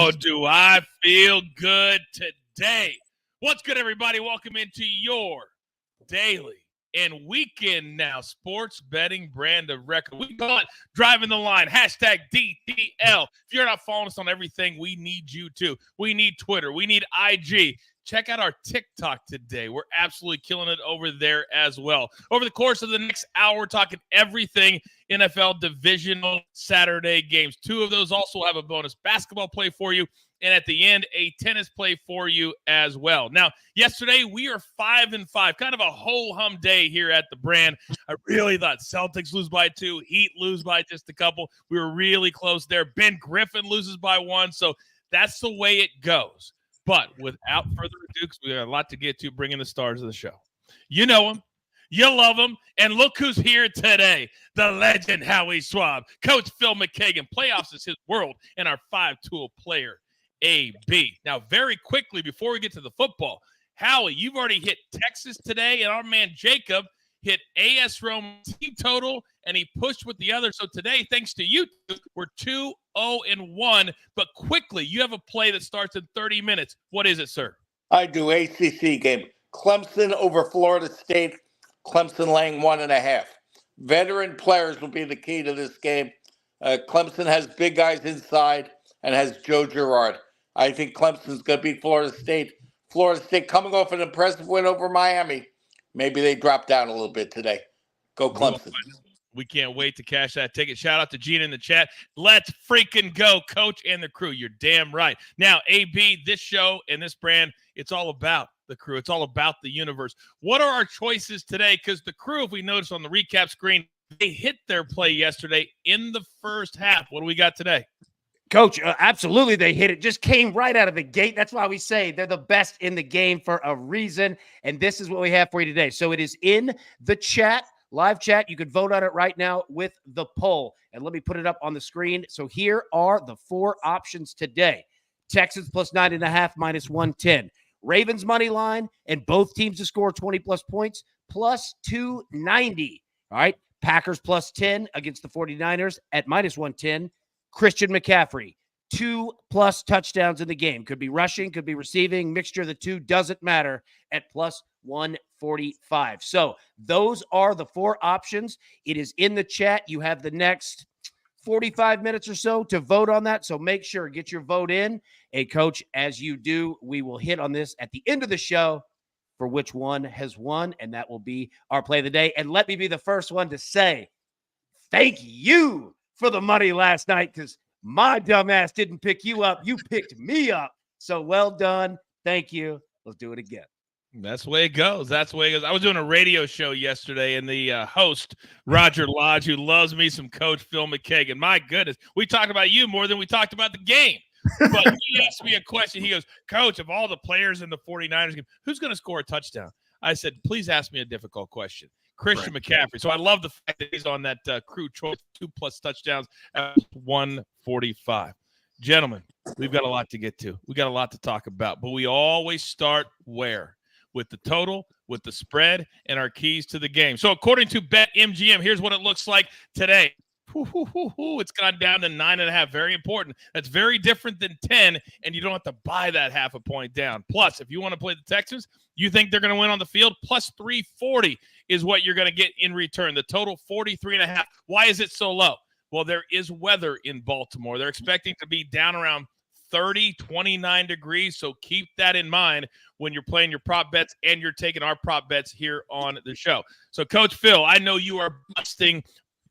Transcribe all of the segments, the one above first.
Oh, do I feel good today? What's good, everybody? Welcome into your daily and weekend now sports betting brand of record. We call it Driving the Line, hashtag DTL. If you're not following us on everything, we need you to. We need Twitter. We need IG. Check out our TikTok today. We're absolutely killing it over there as well. Over the course of the next hour, we're talking everything NFL divisional Saturday games. Two of those also have a bonus basketball play for you. And at the end, a tennis play for you as well. Now, yesterday, we are 5-5, kind of a ho-hum day here at the brand. I really thought Celtics lose by 2, Heat lose by just a couple. We were really close there. Ben Griffin loses by 1, so that's the way it goes. But without further ado, because we got a lot to get to, bringing the stars of the show. You know him. You love him. And look who's here today. The legend, Howie Schwab. Coach Phil McGeoghan. Playoffs is his world. And our 5-tool player, AB. Now, very quickly, before we get to the football, Howie, you've already hit Texas today, and our man Jacob hit AS Rome team total, and he pushed with the other. So today, thanks to you, we're 2-0-1. But quickly, you have a play that starts in 30 minutes. What is it, sir? I do ACC game. Clemson over Florida State. Clemson laying 1.5. Veteran players will be the key to this game. Clemson has big guys inside and has Joe Girard. I think Clemson's going to beat Florida State. Florida State coming off an impressive win over Miami. Maybe they drop down a little bit today. Go Clemson. We can't wait to cash that ticket. Shout out to Gina in the chat. Let's freaking go, Coach and the crew. You're damn right. Now, AB, this show and this brand, it's all about the crew. It's all about the universe. What are our choices today? Because the crew, if we notice on the recap screen, they hit their play yesterday in the first half. What do we got today? Coach, absolutely they hit it. Just came right out of the gate. That's why we say they're the best in the game for a reason. And this is what we have for you today. So it is in the chat, live chat. You can vote on it right now with the poll. And let me put it up on the screen. So here are the 4 options today. Texans plus 9.5 minus 110. Ravens money line and both teams to score 20-plus points plus 290. All right. Packers plus 10 against the 49ers at minus 110. Christian McCaffrey, 2+ touchdowns in the game. Could be rushing, could be receiving. Mixture of the two doesn't matter at plus 145. So those are the 4 options. It is in the chat. You have the next 45 minutes or so to vote on that. So make sure, get your vote in. And Coach, as you do, we will hit on this at the end of the show for which one has won. And that will be our play of the day. And let me be the first one to say thank you for the money last night, because my dumb ass didn't pick you up. You picked me up. So well done. Thank you. Let's do it again. That's the way it goes. That's the way it goes. I was doing a radio show yesterday, and the host, Roger Lodge, who loves me some Coach Phil McGeoghan. My goodness, we talked about you more than we talked about the game. But he asked me a question. He goes, Coach, of all the players in the 49ers game, who's going to score a touchdown? I said, please ask me a difficult question. Christian McCaffrey. So I love the fact that he's on that crew choice, 2+ touchdowns at 145. Gentlemen, we've got a lot to get to. We got a lot to talk about, but we always start where? With the total, with the spread, and our keys to the game. So according to BetMGM, here's what it looks like today. It's gone down to 9.5. Very important. That's very different than 10, and you don't have to buy that half a point down. Plus, if you want to play the Texans, you think they're going to win on the field, plus 340 is what you're going to get in return. The total 43.5. Why is it so low? Well, there is weather in Baltimore. They're expecting to be down around 30, 29 degrees. So keep that in mind when you're playing your prop bets and you're taking our prop bets here on the show. So Coach Phil, I know you are busting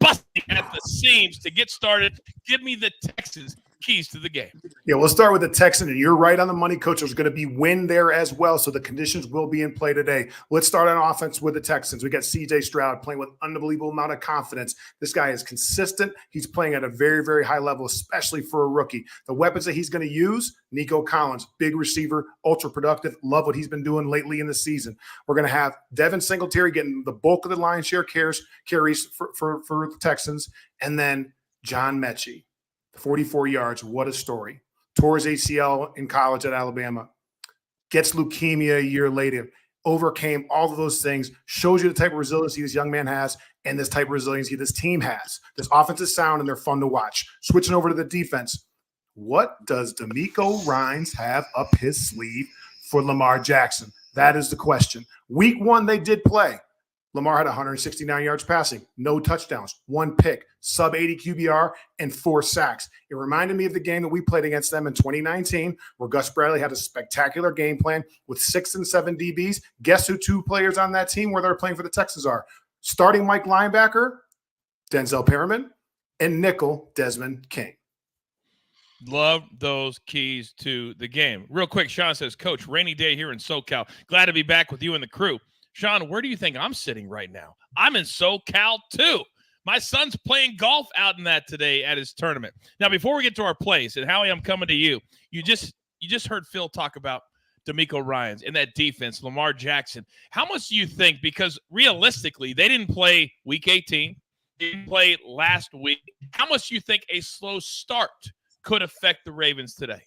at the seams to get started. Give me the Texans keys to the game. Yeah, we'll start with the Texans, and you're right on the money, Coach. There's going to be wind there as well, so the conditions will be in play today. Let's start on offense with the Texans. We got C.J. Stroud playing with unbelievable amount of confidence. This guy is consistent. He's playing at a very, very high level, especially for a rookie. The weapons that he's going to use, Nico Collins, big receiver, ultra productive. Love what he's been doing lately in the season. We're going to have Devin Singletary getting the bulk of the lion's share carries for the Texans, and then John Mechie. 44 yards. What a story. Tore his ACL in college at Alabama. Gets leukemia a year later. Overcame all of those things. Shows you the type of resiliency this young man has and this type of resiliency this team has. This offense is sound and they're fun to watch. Switching over to the defense. What does D'Amico Ryans have up his sleeve for Lamar Jackson? That is the question. Week 1, they did play. Lamar had 169 yards passing, no touchdowns, 1 pick, sub 80 QBR, and 4 sacks. It reminded me of the game that we played against them in 2019, where Gus Bradley had a spectacular game plan with 6 and 7 DBs. Guess who 2 players on that team where they're playing for the Texans are? Starting Mike linebacker, Denzel Perriman, and nickel, Desmond King. Love those keys to the game. Real quick, Sean says, Coach, rainy day here in SoCal. Glad to be back with you and the crew. Sean, where do you think I'm sitting right now? I'm in SoCal too. My son's playing golf out in that today at his tournament. Now, before we get to our plays, and Howie, I'm coming to you. You just heard Phil talk about D'Amico Ryans and that defense, Lamar Jackson. How much do you think, because realistically, they didn't play week 18, they didn't play last week. How much do you think a slow start could affect the Ravens today?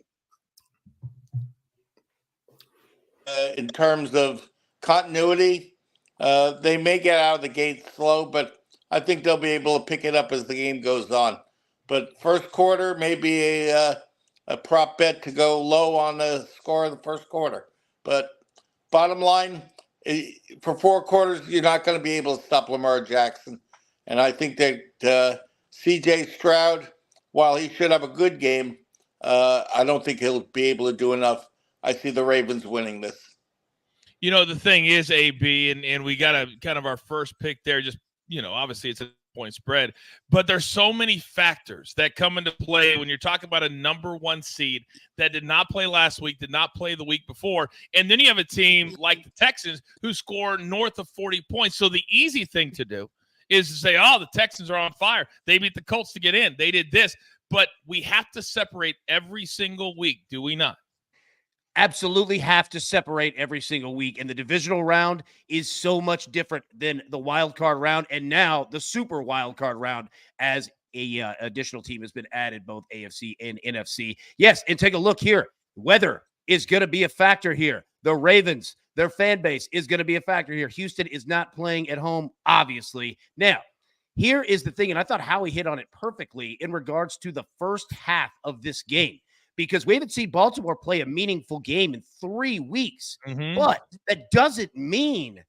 In terms of continuity, they may get out of the gate slow, but I think they'll be able to pick it up as the game goes on. But first quarter, maybe a prop bet to go low on the score of the first quarter. But bottom line, for 4 quarters, you're not going to be able to stop Lamar Jackson. And I think that C.J. Stroud, while he should have a good game, I don't think he'll be able to do enough. I see the Ravens winning this. You know, the thing is, AB, and we got a kind of our first pick there. Just, obviously it's a point spread, but there's so many factors that come into play when you're talking about a number 1 seed that did not play last week, did not play the week before. And then you have a team like the Texans who score north of 40 points. So the easy thing to do is to say, oh, the Texans are on fire. They beat the Colts to get in. They did this. But we have to separate every single week, do we not? Absolutely have to separate every single week. And the divisional round is so much different than the wild card round. And now the super wild card round, as a additional team has been added, both AFC and NFC. Yes, and take a look here. Weather is going to be a factor here. The Ravens, their fan base is going to be a factor here. Houston is not playing at home, obviously. Now, here is the thing, and I thought Howie hit on it perfectly in regards to the first half of this game, because we haven't seen Baltimore play a meaningful game in 3 weeks. Mm-hmm. But that doesn't mean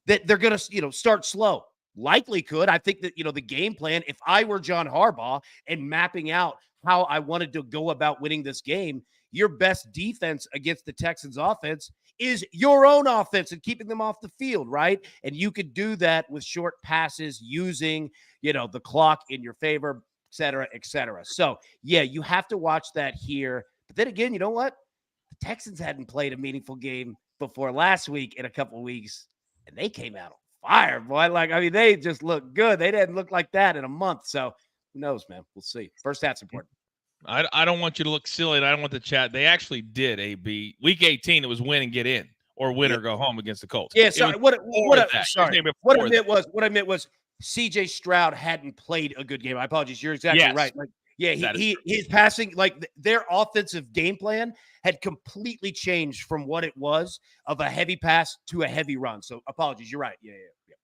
that they're going to, start slow. Likely could. I think that, the game plan, if I were John Harbaugh and mapping out how I wanted to go about winning this game, your best defense against the Texans offense is your own offense and keeping them off the field, right? And you could do that with short passes using, the clock in your favor, et cetera, et cetera. So, yeah, you have to watch that here. But then again, you know what? The Texans hadn't played a meaningful game before last week in a couple of weeks, and they came out on fire, boy. They just looked good. They didn't look like that in a month. So, who knows, man? We'll see. First half's important. I don't want you to look silly, and I don't want the chat. They actually did, AB. Week 18, it was win and get in, or win or go home against the Colts. Yeah, sorry. What I meant was C.J. Stroud hadn't played a good game. I apologize. You're exactly right. His passing, their offensive game plan had completely changed from what it was of a heavy pass to a heavy run. So apologies. You're right. Yeah.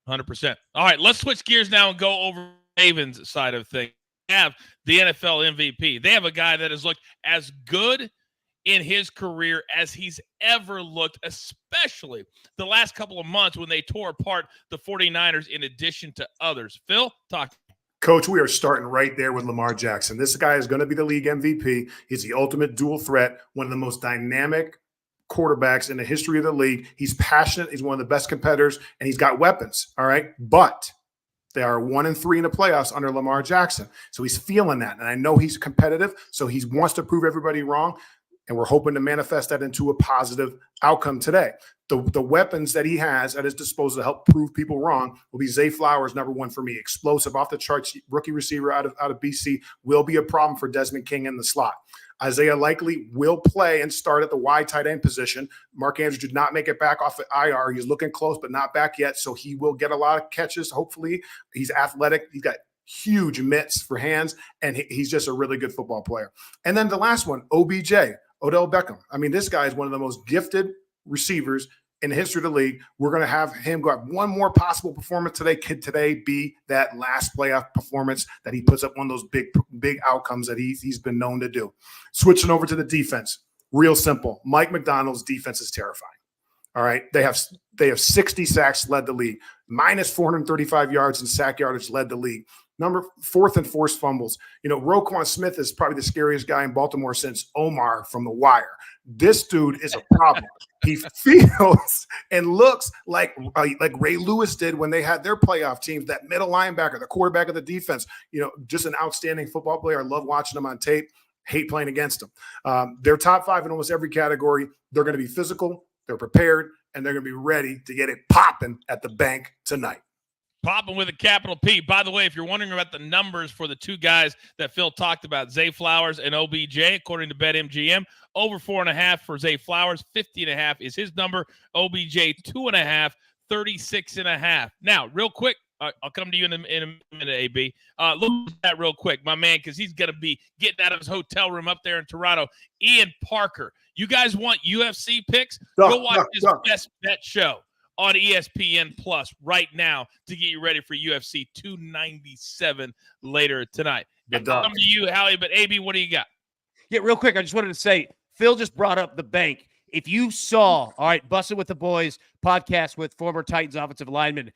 100%. All right, let's switch gears now and go over Ravens side of things. They have the NFL MVP. They have a guy that has looked as good in his career as he's ever looked, especially the last couple of months when they tore apart the 49ers in addition to others. Phil, talk. Coach, we are starting right there with Lamar Jackson. This guy is going to be the league MVP. He's the ultimate dual threat, one of the most dynamic quarterbacks in the history of the league. He's passionate. He's one of the best competitors, and he's got weapons, all right? But they are 1-3 in the playoffs under Lamar Jackson. So he's feeling that. And I know he's competitive, so he wants to prove everybody wrong. And we're hoping to manifest that into a positive outcome today. The weapons that he has at his disposal to help prove people wrong will be Zay Flowers, number 1 for me. Explosive, off the charts, rookie receiver out of BC, will be a problem for Desmond King in the slot. Isaiah likely will play and start at the wide tight end position. Mark Andrews did not make it back off the IR. He's looking close, but not back yet. So he will get a lot of catches, hopefully. He's athletic. He's got huge mitts for hands, and he's just a really good football player. And then the last one, OBJ, Odell Beckham. I mean, this guy is one of the most gifted receivers in the history of the league. We're going to have him go have one more possible performance today. Could today be that last playoff performance that he puts up one of those big outcomes that he's been known to do? Switching over to the defense, real simple. Mike Macdonald's defense is terrifying. All right, they have 60 sacks, led the league. Minus 435 yards in sack yardage, led the league. Fourth and forced fumbles. Roquan Smith is probably the scariest guy in Baltimore since Omar from The Wire. This dude is a problem. He feels and looks like Ray Lewis did when they had their playoff teams, that middle linebacker, the quarterback of the defense, just an outstanding football player. I love watching him on tape, hate playing against him. They're top 5 in almost every category. They're going to be physical, they're prepared, and they're going to be ready to get it popping at the bank tonight. Popping with a capital P. By the way, if you're wondering about the numbers for the two guys that Phil talked about, Zay Flowers and OBJ, according to BetMGM, over 4.5 for Zay Flowers, 50.5 is his number. OBJ 2.5, 36.5. Now, real quick, I'll come to you in a minute, AB. Look at that real quick, my man, because he's going to be getting out of his hotel room up there in Toronto. Ian Parker. You guys want UFC picks? Go watch his Best Bet show on ESPN Plus right now to get you ready for UFC 297 later tonight. And come to you, Howie, but AB, what do you got? Yeah, real quick, I just wanted to say, Phil just brought up the bank. If you saw, all right, Bussin' with the Boys podcast with former Titans offensive lineman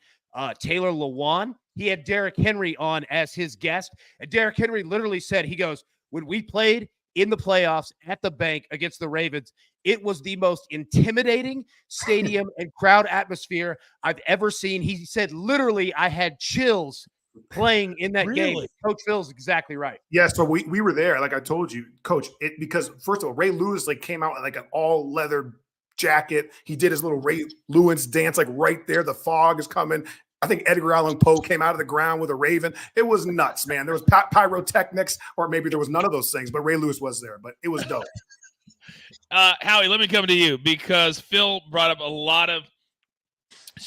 Taylor Lewan, he had Derrick Henry on as his guest. And Derrick Henry literally said, he goes, when we played in the playoffs at the bank against the Ravens, it was the most intimidating stadium and crowd atmosphere I've ever seen. He said, literally, I had chills playing in that game. Coach Phil's exactly right. Yeah, so we were there. Like I told you, Coach, because first of all, Ray Lewis came out in an all leather jacket. He did his little Ray Lewis dance right there. The fog is coming. I think Edgar Allan Poe came out of the ground with a raven. It was nuts, man. There was pyrotechnics, or maybe there was none of those things, but Ray Lewis was there. But it was dope. Howie, let me come to you because Phil brought up a lot of,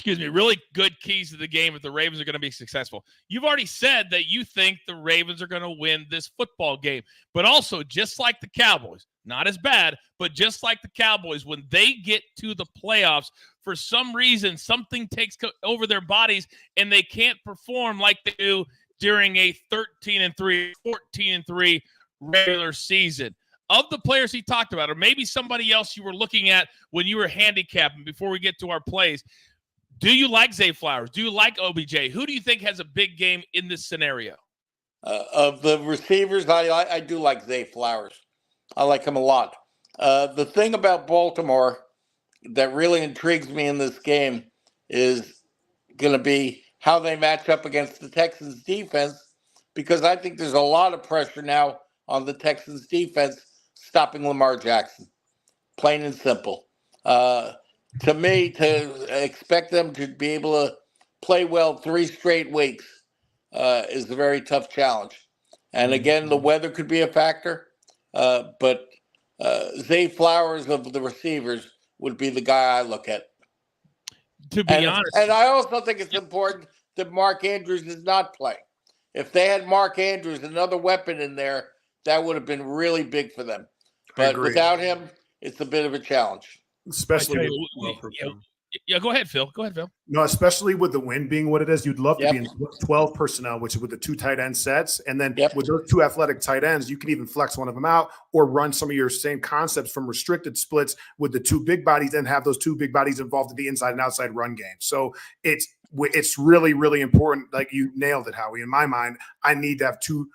really good keys to the game if the Ravens are going to be successful. You've already said that you think the Ravens are going to win this football game, but also just like the Cowboys, not as bad, but just like the Cowboys, when they get to the playoffs, for some reason, something takes over their bodies and they can't perform like they do during a 13-3, 14-3 regular season. Of the players he talked about, or maybe somebody else you were looking at when you were handicapping before we get to our plays, do you like Zay Flowers? Do you like OBJ? Who do you think has a big game in this scenario? Of the receivers, I do like Zay Flowers. I like him a lot. The thing about Baltimore that really intrigues me in this game is going to be how they match up against the Texans defense, because I think there's a lot of pressure now on the Texans defense stopping Lamar Jackson, plain and simple. To me, to expect them to be able to play well 3 straight weeks is a very tough challenge. And again, the weather could be a factor, but Zay Flowers of the receivers would be the guy I look at. To be honest. And I also think it's important that Mark Andrews is not playing. If they had Mark Andrews, another weapon in there, that would have been really big for them. But without him, it's a bit of a challenge. Especially go ahead, Phil. No, especially with the wind being what it is, you'd love to be in 12 personnel, which is with the 2 tight end sets. And then with those 2 athletic tight ends, you can even flex one of them out or run some of your same concepts from restricted splits with the 2 big bodies and have those 2 big bodies involved in the inside and outside run game. So it's really, really important. Like you nailed it, Howie. In my mind, I need to have 2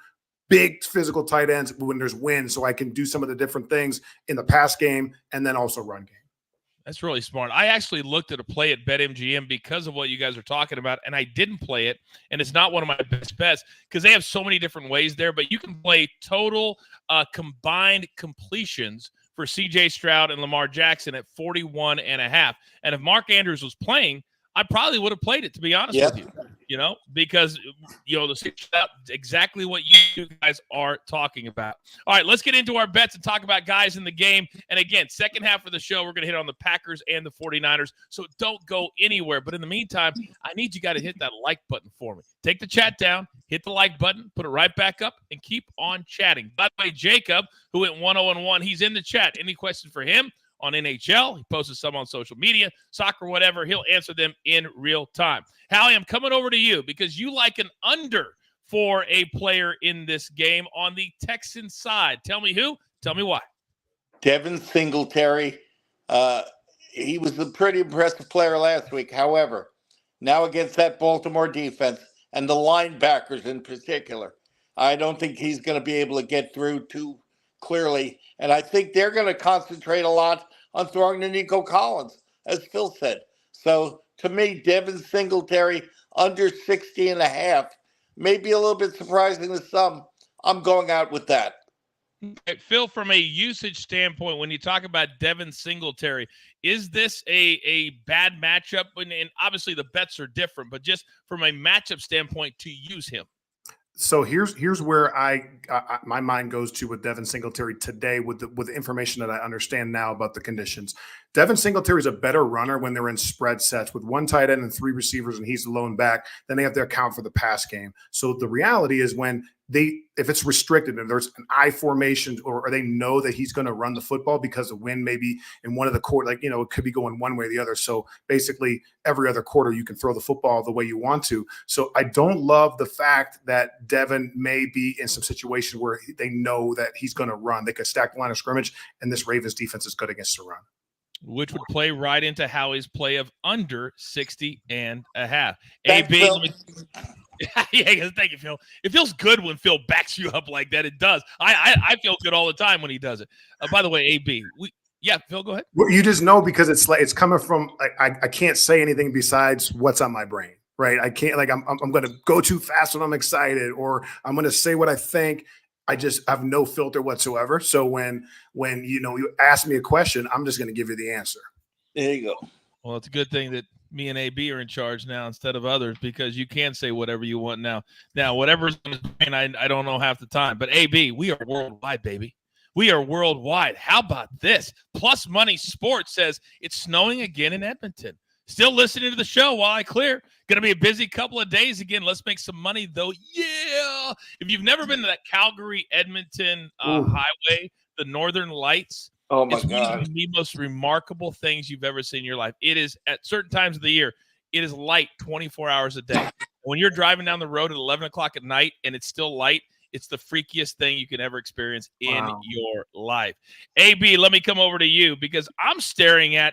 big physical tight ends when there's wind so I can do some of the different things in the pass game and then also run game. That's really smart. I actually looked at a play at BetMGM because of what you guys are talking about, and I didn't play it, and it's not one of my best bets because they have so many different ways there, but you can play total combined completions for C.J. Stroud and Lamar Jackson at 41.5. And if Mark Andrews was playing, I probably would have played it, to be honest with you, because, that's exactly what you guys are talking about. All right, let's get into our bets and talk about guys in the game. And again, second half of the show, we're going to hit on the Packers and the 49ers, so don't go anywhere. But in the meantime, I need you guys to hit that like button for me. Take the chat down, hit the like button, put it right back up, and keep on chatting. By the way, Jacob, who went 1-0-1, he's in the chat. Any questions for him on NHL. He posted some on social media, soccer, whatever. He'll answer them in real time. Howie, I'm coming over to you because you like an under for a player in this game on the Texans side. Tell me who. Tell me why. Devin Singletary. He was a pretty impressive player last week. However, now against that Baltimore defense and the linebackers in particular, I don't think he's going to be able to get through too clearly. And I think they're going to concentrate a lot on throwing to Nico Collins, as Phil said. So to me, Devin Singletary under 60.5 may be a little bit surprising to some. I'm going out with that. Phil, from a usage standpoint, when you talk about Devin Singletary, is this a bad matchup? And obviously the bets are different, but just from a matchup standpoint to use him. So here's where my mind goes to with Devin Singletary today with the information that I understand now about the conditions. Devin Singletary is a better runner when they're in spread sets with one tight end and three receivers and he's the lone back. Then they have to account for the pass game. So the reality is when if it's restricted and there's an I formation or they know that he's going to run the football because the wind maybe in one of the quarter, it could be going one way or the other. So basically every other quarter you can throw the football the way you want to. So I don't love the fact that Devin may be in some situation where they know that he's going to run. They could stack the line of scrimmage and this Ravens defense is good against the run. Which would play right into Howie's play of under 60.5. AB, yeah, thank you, Phil. It feels good when Phil backs you up like that. It does. I feel good all the time when he does it. By the way, AB, Phil, go ahead. Well, you just know because it's coming from I can't say anything besides what's on my brain, right? I can't I'm going to go too fast when I'm excited, or I'm going to say what I think. I just have no filter whatsoever. So when you ask me a question, I'm just going to give you the answer. There you go. Well, it's a good thing that me and AB are in charge now instead of others, because you can say whatever you want now. Now, whatever's on his brain, I don't know half the time. But AB, we are worldwide, baby. We are worldwide. How about this? Plus Money Sports says it's snowing again in Edmonton. Still listening to the show while I clear. Going to be a busy couple of days again. Let's make some money, though. Yeah. If you've never been to that Calgary-Edmonton highway, the Northern Lights, oh my it's God, one of the most remarkable things you've ever seen in your life. It is, at certain times of the year, it is light 24 hours a day. When you're driving down the road at 11 o'clock at night and it's still light, it's the freakiest thing you can ever experience in your life. AB, let me come over to you because I'm staring at,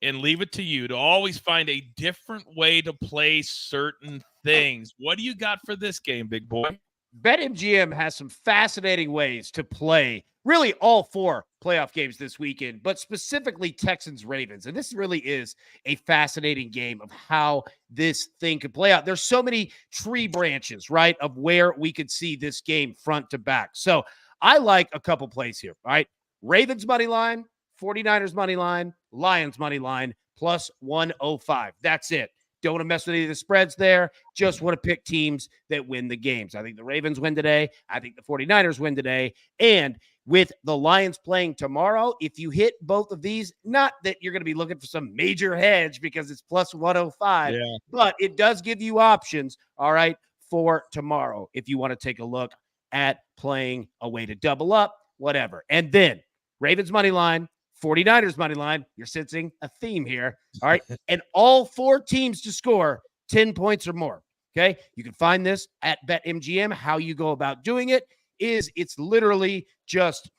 and leave it to you to always find a different way to play certain things. What do you got for this game, big boy? BetMGM has some fascinating ways to play really all four playoff games this weekend, but specifically Texans-Ravens. And this really is a fascinating game of how this thing could play out. There's so many tree branches, right, of where we could see this game front to back. So I like a couple plays here, all right? Ravens money line, 49ers money line, Lions money line, plus 105. That's it. Don't want to mess with any of the spreads there. Just want to pick teams that win the games. I think the Ravens win today. I think the 49ers win today. And with the Lions playing tomorrow, if you hit both of these, not that you're going to be looking for some major hedge because it's plus 105, but it does give you options, all right, for tomorrow if you want to take a look at playing a way to double up, whatever. And then Ravens money line, 49ers money line, you're sensing a theme here. All right. And all four teams to score 10 points or more. Okay. You can find this at BetMGM. How you go about doing it is it's literally just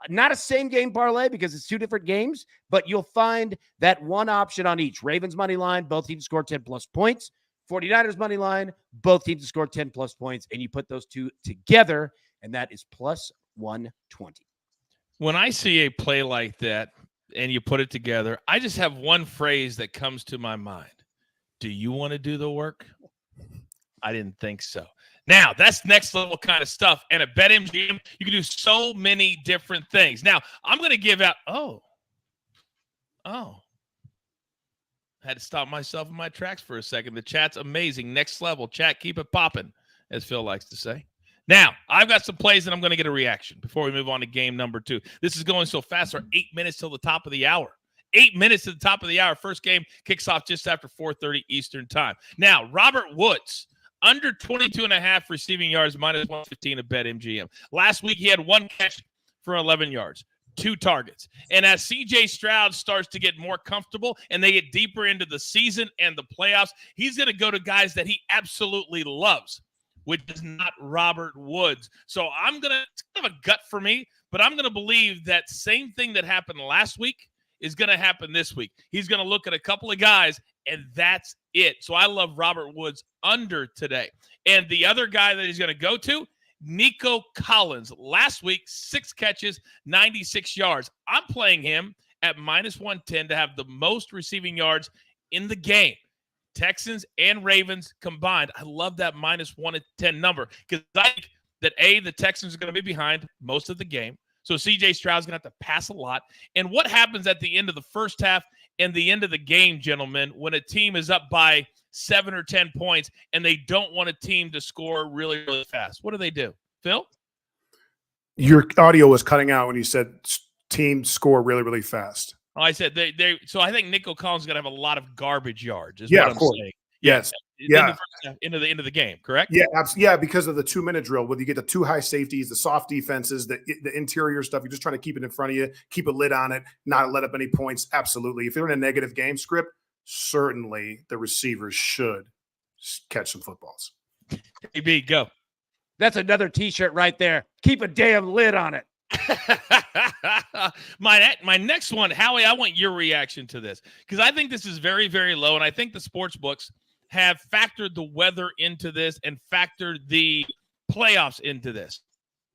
not a same game parlay because it's two different games, but you'll find that one option on each. Ravens money line, both teams score 10 plus points. 49ers money line, both teams to score 10 plus points. And you put those two together, and that is plus 120. When I see a play like that and you put it together, I just have one phrase that comes to my mind. Do you want to do the work? I didn't think so. Now, that's next level kind of stuff. And at BetMGM, you can do so many different things. Now, I'm going to give out I had to stop myself in my tracks for a second. The chat's amazing. Next level. Chat, keep it popping, as Phil likes to say. Now, I've got some plays that I'm going to get a reaction before we move on to game number 2. This is going so fast. We're 8 minutes till the top of the hour. 8 minutes to the top of the hour. First game kicks off just after 4:30 Eastern time. Now, Robert Woods, under 22.5 receiving yards, minus 115 at BetMGM. Last week, he had one catch for 11 yards. 2 targets. And as C.J. Stroud starts to get more comfortable and they get deeper into the season and the playoffs, he's going to go to guys that he absolutely loves, which is not Robert Woods. So it's kind of a gut for me, but I'm going to believe that same thing that happened last week is going to happen this week. He's going to look at a couple of guys, and that's it. So I love Robert Woods under today. And the other guy that he's going to go to, Nico Collins. Last week, 6 catches, 96 yards. I'm playing him at -110 to have the most receiving yards in the game. Texans and Ravens combined. I love that -110 number because I think that, the Texans are going to be behind most of the game. So C.J. Stroud's going to have to pass a lot. And what happens at the end of the first half and the end of the game, gentlemen, when a team is up by 7 or 10 points and they don't want a team to score really, really fast? What do? Phil? Your audio was cutting out when you said teams score really, really fast. Oh, I said they. So I think Nico Collins is going to have a lot of garbage yards. Is Yeah, what of I'm course. saying. Yes. Yeah. Into the end of the game, correct? Yeah, yeah, because of the 2-minute drill, where you get the 2 high safeties, the soft defenses, the interior stuff. You're just trying to keep it in front of you, keep a lid on it, not let up any points. Absolutely. If you're in a negative game script, certainly the receivers should catch some footballs. AB, go. That's another T-shirt right there. Keep a damn lid on it. My next one, Howie, I want your reaction to this because I think this is very, very low, and I think the sports books have factored the weather into this and factored the playoffs into this.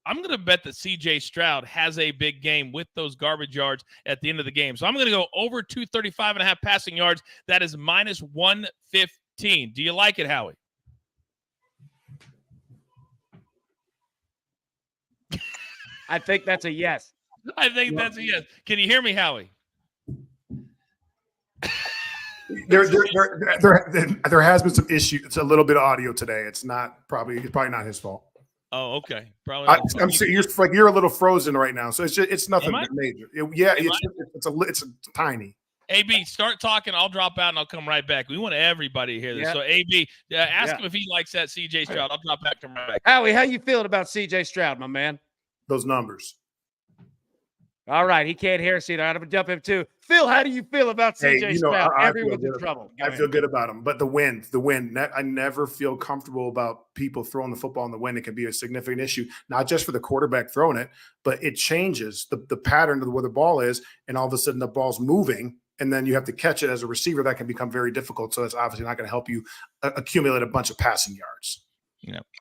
I'm going to bet that C.J. Stroud has a big game with those garbage yards at the end of the game. So I'm going to go over 235.5 passing yards. That is -115. Do you like it, Howie? I think that's a yes. I think that's a yes. Can you hear me, Howie? There has been some issue. It's a little bit of audio today. It's probably not his fault. Oh, okay. Probably. I'm saying you're a little frozen right now, so it's nothing major. It's tiny. AB, start talking. I'll drop out and I'll come right back. We want everybody to hear this. Yeah. So AB, ask him if he likes that C.J. Stroud. I'll drop back to him right back. Howie, how you feeling about C.J. Stroud, my man? Those numbers. All right, he can't hear us either. I'm going to jump him too. Phil, how do you feel about C.J. Stroud? Everyone's in trouble. I feel good about him, but the wind. I never feel comfortable about people throwing the football in the wind. It can be a significant issue, not just for the quarterback throwing it, but it changes the pattern of where the ball is, and all of a sudden the ball's moving, and then you have to catch it as a receiver. That can become very difficult, so it's obviously not going to help you accumulate a bunch of passing yards.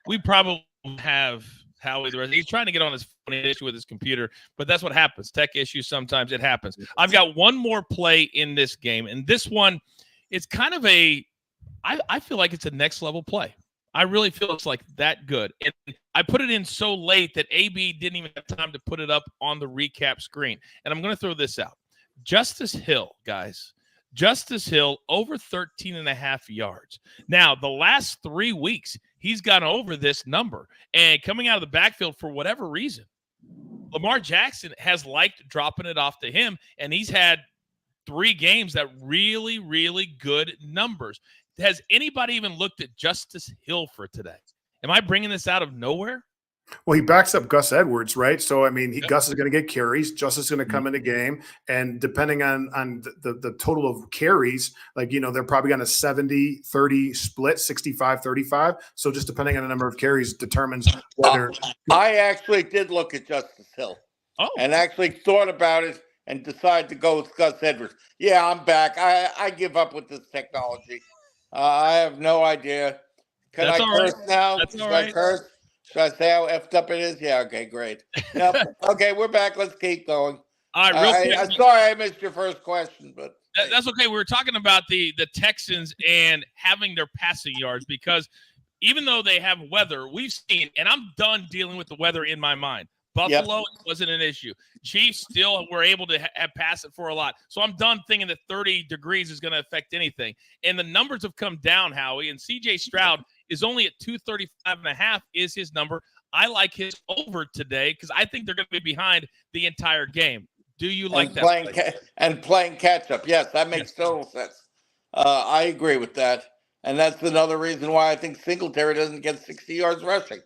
We probably have – Howie, he's trying to get on his phone issue with his computer, but that's what happens. Tech issues, sometimes it happens. I've got one more play in this game, and this one, it's kind of I feel like it's a next level play. I really feel it's like that good. And I put it in so late that AB didn't even have time to put it up on the recap screen. And I'm going to throw this out. Justice Hill, guys. Justice Hill over 13.5 yards. Now, the last 3 weeks, he's gone over this number. And coming out of the backfield for whatever reason, Lamar Jackson has liked dropping it off to him, and he's had 3 games that really, really good numbers. Has anybody even looked at Justice Hill for today? Am I bringing this out of nowhere? Well, he backs up Gus Edwards, right? So, I mean, Gus is going to get carries. Justice is going to come in the game. And depending on the total of carries, they're probably on a 70-30 split, 65-35. So just depending on the number of carries determines whether – I actually did look at Justice Hill and actually thought about it and decided to go with Gus Edwards. Yeah, I'm back. I give up with this technology. I have no idea. Can I curse now? That's all right. I curse? Should I say how effed up it is? Yeah, okay, great. Okay, we're back. Let's keep going. All right, real quick. I'm sorry I missed your first question, but that's okay. We were talking about the Texans and having their passing yards because even though they have weather, we've seen, and I'm done dealing with the weather in my mind. Buffalo wasn't an issue. Chiefs still were able to pass it for a lot. So I'm done thinking that 30 degrees is going to affect anything. And the numbers have come down, Howie, and C.J. Stroud is only at 235.5 is his number. I like his over today because I think they're going to be behind the entire game. Do you like that? Playing catch-up. Yes, that makes total sense. I agree with that. And that's another reason why I think Singletary doesn't get 60 yards rushing.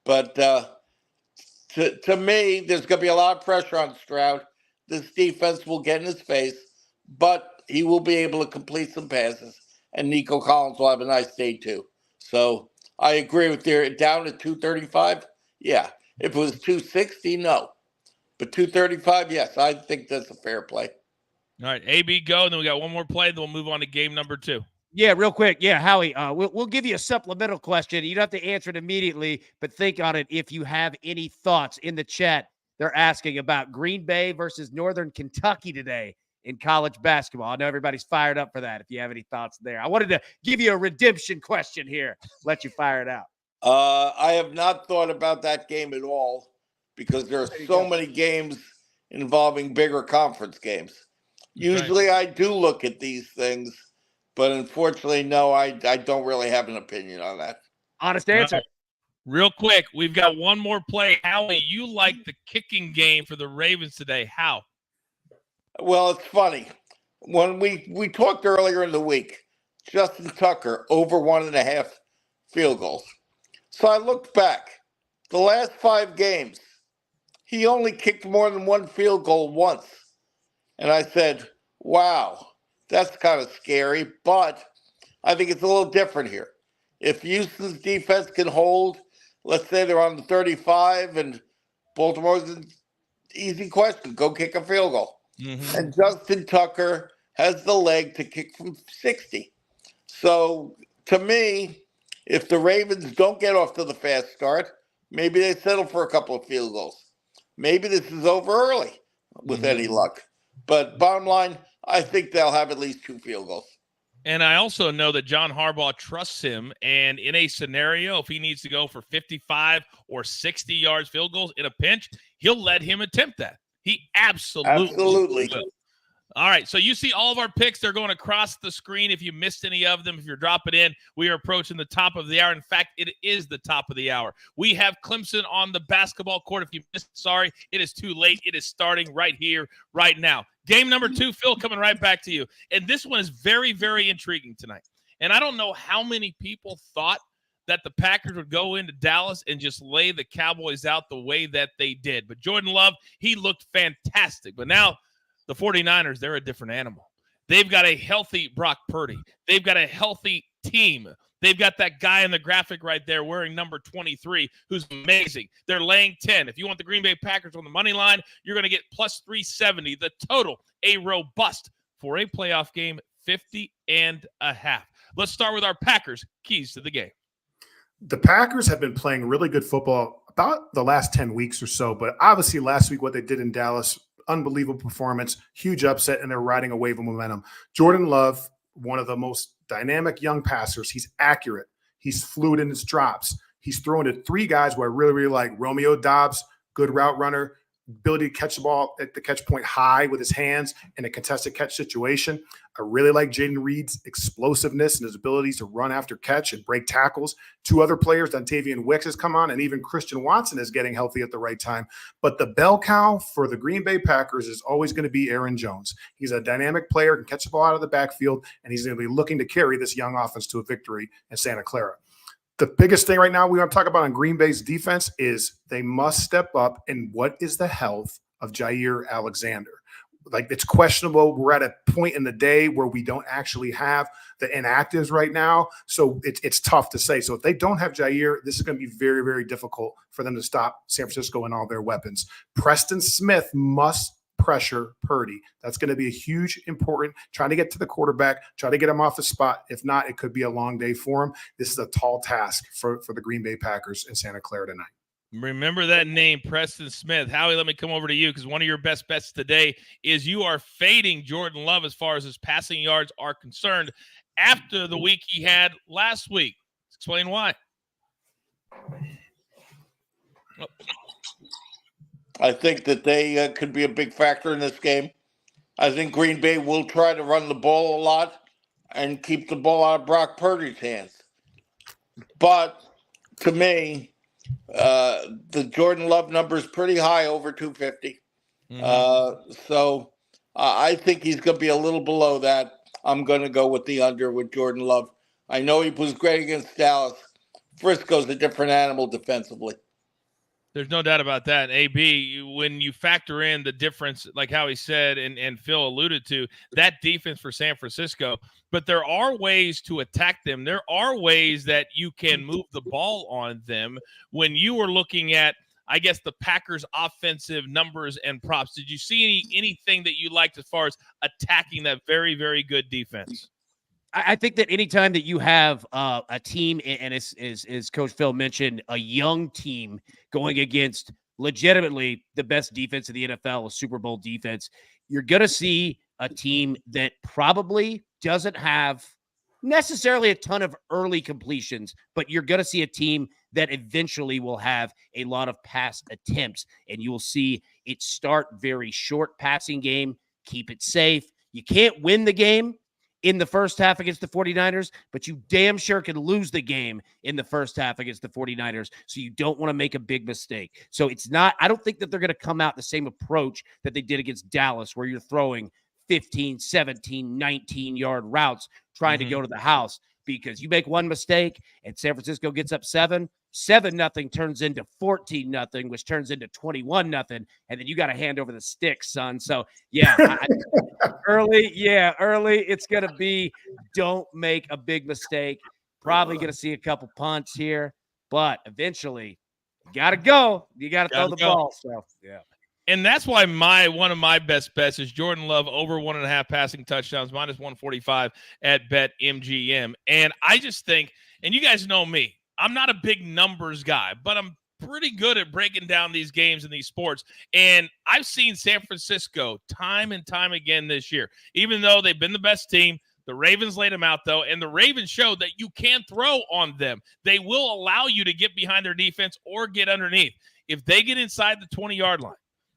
But to me, there's going to be a lot of pressure on Stroud. this defense will get in his face, but he will be able to complete some passes, and Nico Collins will have a nice day too. So I agree with you. Down to 235, yeah. If it was 260, no. But 235, yes, I think that's a fair play. All right, AB, go, and then we got one more play, then we'll move on to game number 2. Yeah, real quick. Yeah, Howie, we'll give you a supplemental question. You don't have to answer it immediately, but think on it if you have any thoughts. In the chat, they're asking about Green Bay versus Northern Kentucky today in college basketball. I know everybody's fired up for that if you have any thoughts there. I wanted to give you a redemption question here, let you fire it out. I have not thought about that game at all because there are so many games involving bigger conference games. Usually I do look at these things, but unfortunately, no, I don't really have an opinion on that. Honest answer. Right. Real quick, we've got one more play. Howie, you like the kicking game for the Ravens today. How? Well, it's funny. When we talked earlier in the week, Justin Tucker over 1.5 field goals. So I looked back. The last 5 games, he only kicked more than 1 field goal once. And I said, wow, that's kind of scary, but I think it's a little different here. If Houston's defense can hold, let's say they're on the 35 and Baltimore's an easy question, go kick a field goal. Mm-hmm. And Justin Tucker has the leg to kick from 60. So to me, if the Ravens don't get off to the fast start, maybe they settle for a couple of field goals. Maybe this is over early with any luck. But bottom line, I think they'll have at least 2 field goals. And I also know that John Harbaugh trusts him. And in a scenario, if he needs to go for 55 or 60 yards field goals in a pinch, he'll let him attempt that. He absolutely will. All right, so you see all of our picks. They're going across the screen. If you missed any of them, if you're dropping in, we are approaching the top of the hour. In fact, it is the top of the hour. We have Clemson on the basketball court. If you missed, sorry, it is too late. It is starting right here, right now. Game number 2, Phil, coming right back to you. And this one is very, very intriguing tonight. And I don't know how many people thought that the Packers would go into Dallas and just lay the Cowboys out the way that they did. But Jordan Love, he looked fantastic. But now the 49ers, they're a different animal. They've got a healthy Brock Purdy. They've got a healthy team. They've got that guy in the graphic right there wearing number 23 who's amazing. They're laying 10. If you want the Green Bay Packers on the money line, you're going to get plus 370. The total, a robust for a playoff game, 50.5. Let's start with our Packers keys to the game. The Packers have been playing really good football about the last 10 weeks or so, but obviously last week what they did in Dallas, unbelievable performance, huge upset, and they're riding a wave of momentum. Jordan Love, one of the most dynamic young passers. He's accurate. He's fluid in his drops. He's throwing to 3 guys who I really, really like. Romeo Doubs, good route runner, ability to catch the ball at the catch point high with his hands in a contested catch situation. I really like Jaden Reed's explosiveness and his abilities to run after catch and break tackles. 2 other players, Dontavian Wicks has come on, and even Christian Watson is getting healthy at the right time. But the bell cow for the Green Bay Packers is always going to be Aaron Jones. He's a dynamic player, can catch the ball out of the backfield, and he's going to be looking to carry this young offense to a victory in Santa Clara. The biggest thing right now we want to talk about on Green Bay's defense is they must step up. And what is the health of Jair Alexander? Like, it's questionable. We're at a point in the day where we don't actually have the inactives right now. So it's tough to say. So if they don't have Jair, this is going to be very, very difficult for them to stop San Francisco and all their weapons. Preston Smith must pressure Purdy. That's going to be a huge, important, trying to get to the quarterback, try to get him off the spot. If not, it could be a long day for him. This is a tall task for the Green Bay Packers in Santa Clara tonight. Remember that name, Preston Smith. Howie, let me come over to you because one of your best bets today is you are fading Jordan Love as far as his passing yards are concerned after the week he had last week. Explain why. I think that they could be a big factor in this game. I think Green Bay will try to run the ball a lot and keep the ball out of Brock Purdy's hands. But to me, the Jordan Love number is pretty high, over 250. So I think he's going to be a little below that. I'm going to go with the under with Jordan Love. I know he was great against Dallas. Frisco's a different animal defensively. There's no doubt about that. AB, when you factor in the difference, like how he said and Phil alluded to, that defense for San Francisco, but there are ways to attack them. There are ways that you can move the ball on them. When you were looking at, I guess, the Packers' offensive numbers and props, did you see anything that you liked as far as attacking that very, very good defense? I think that anytime that you have a team, and as Coach Phil mentioned, a young team going against legitimately the best defense in the NFL, a Super Bowl defense, you're going to see a team that probably doesn't have necessarily a ton of early completions, but you're going to see a team that eventually will have a lot of pass attempts, and you will see it start very short passing game, keep it safe. You can't win the game in the first half against the 49ers, but you damn sure can lose the game in the first half against the 49ers. So you don't want to make a big mistake. So it's not, I don't think that they're going to come out the same approach that they did against Dallas, where you're throwing 15, 17, 19-yard routes trying to go to the house, because you make one mistake and San Francisco gets up 7-0 turns into 14-0, which turns into 21-0, and then you got to hand over the sticks, son. So yeah, early, it's going to be, don't make a big mistake. Probably going to see a couple punts here, but eventually you got to go. You got to throw the ball. So yeah. And that's why one of my best bets is Jordan Love over 1.5 passing touchdowns, minus 145 at BetMGM. And I just think, and you guys know me, I'm not a big numbers guy, but I'm pretty good at breaking down these games and these sports. And I've seen San Francisco time and time again this year, even though they've been the best team. The Ravens laid them out, though, and the Ravens showed that you can throw on them. They will allow you to get behind their defense or get underneath. If they get inside the 20-yard line,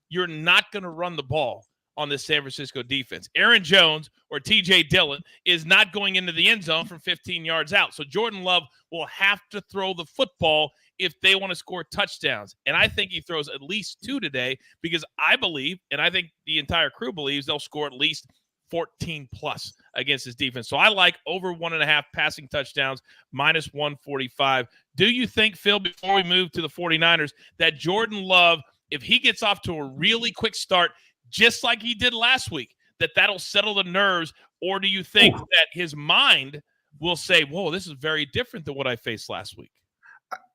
you're not going to run the ball on the San Francisco defense. Aaron Jones or TJ Dillon is not going into the end zone from 15 yards out. So Jordan Love will have to throw the football if they want to score touchdowns. And I think he throws at least 2 today, because I believe, and I think the entire crew believes, they'll score at least 14 plus against his defense. So I like over 1.5 passing touchdowns, minus 145. Do you think, Phil, before we move to the 49ers, that Jordan Love, if he gets off to a really quick start, just like he did last week, that'll settle the nerves? Or do you think that his mind will say, whoa, this is very different than what I faced last week?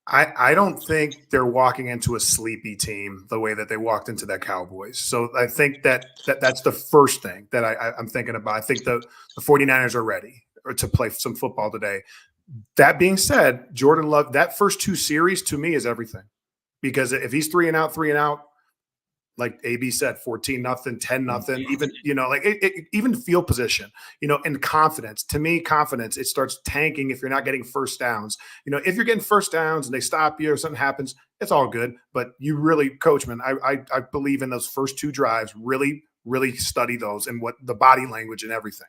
I don't think they're walking into a sleepy team the way that they walked into that Cowboys. So I think that's the first thing that I'm thinking about. I think the 49ers are ready to play some football today. That being said, Jordan Love, that first 2 series to me is everything. Because if he's 3 and out, like AB said, 14-0, 10-0, even, even field position, and confidence. To me, confidence, it starts tanking if you're not getting first downs. If you're getting first downs and they stop you or something happens, it's all good. But you really, Coachman, I believe in those first 2 drives, really, really study those and what the body language and everything.